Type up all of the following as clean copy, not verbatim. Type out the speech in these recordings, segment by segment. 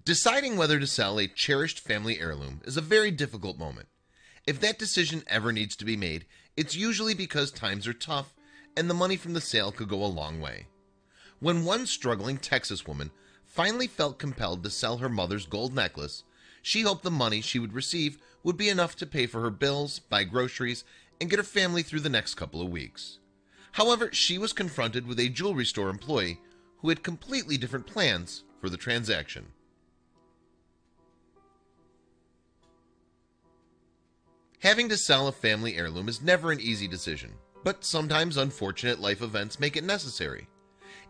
Deciding whether to sell a cherished family heirloom is a very difficult moment. If that decision ever needs to be made, it's usually because times are tough and the money from the sale could go a long way. When one struggling Texas woman finally felt compelled to sell her mother's gold necklace, she hoped the money she would receive would be enough to pay for her bills, buy groceries, and get her family through the next couple of weeks. However, she was confronted with a jewelry store employee who had completely different plans for the transaction. Having to sell a family heirloom is never an easy decision, but sometimes unfortunate life events make it necessary.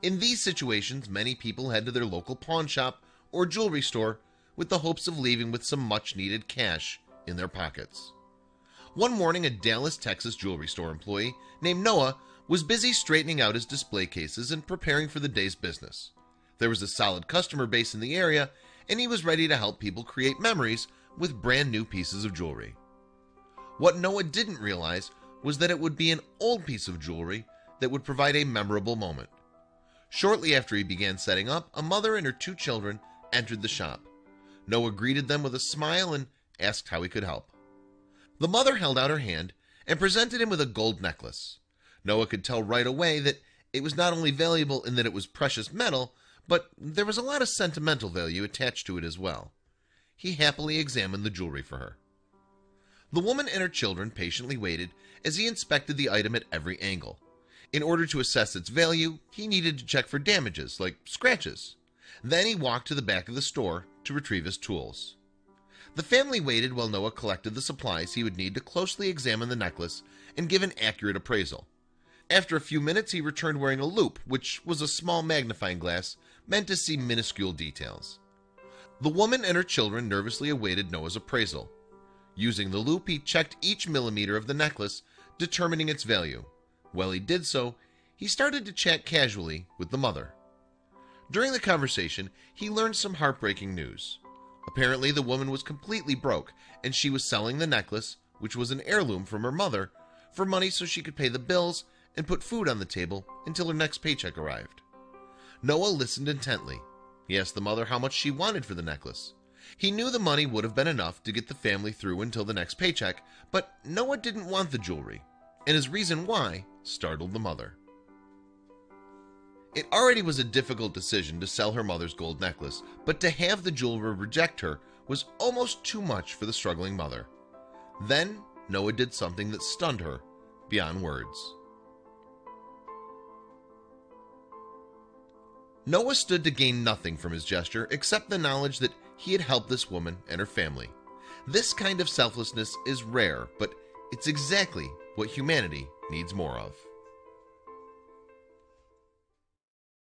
In these situations, many people head to their local pawn shop or jewelry store with the hopes of leaving with some much-needed cash in their pockets. One morning, a Dallas, Texas jewelry store employee named Noah was busy straightening out his display cases and preparing for the day's business. There was a solid customer base in the area, and he was ready to help people create memories with brand new pieces of jewelry. What Noah didn't realize was that it would be an old piece of jewelry that would provide a memorable moment. Shortly after he began setting up, a mother and her two children entered the shop. Noah greeted them with a smile and asked how he could help. The mother held out her hand and presented him with a gold necklace. Noah could tell right away that it was not only valuable in that it was precious metal, but there was a lot of sentimental value attached to it as well. He happily examined the jewelry for her. The woman and her children patiently waited as he inspected the item at every angle. In order to assess its value, he needed to check for damages, like scratches. Then he walked to the back of the store to retrieve his tools. The family waited while Noah collected the supplies he would need to closely examine the necklace and give an accurate appraisal. After a few minutes, he returned wearing a loupe, which was a small magnifying glass meant to see minuscule details. The woman and her children nervously awaited Noah's appraisal. Using the loupe, he checked each millimeter of the necklace, determining its value. While he did so, he started to chat casually with the mother. During the conversation, he learned some heartbreaking news. Apparently, the woman was completely broke, and she was selling the necklace, which was an heirloom from her mother, for money so she could pay the bills and put food on the table until her next paycheck arrived. Noah listened intently. He asked the mother how much she wanted for the necklace. He knew the money would have been enough to get the family through until the next paycheck, but Noah didn't want the jewelry, and his reason why startled the mother. It already was a difficult decision to sell her mother's gold necklace, but to have the jeweler reject her was almost too much for the struggling mother. Then Noah did something that stunned her beyond words. Noah stood to gain nothing from his gesture except the knowledge that he had helped this woman and her family. This kind of selflessness is rare, but it's exactly what humanity needs more of.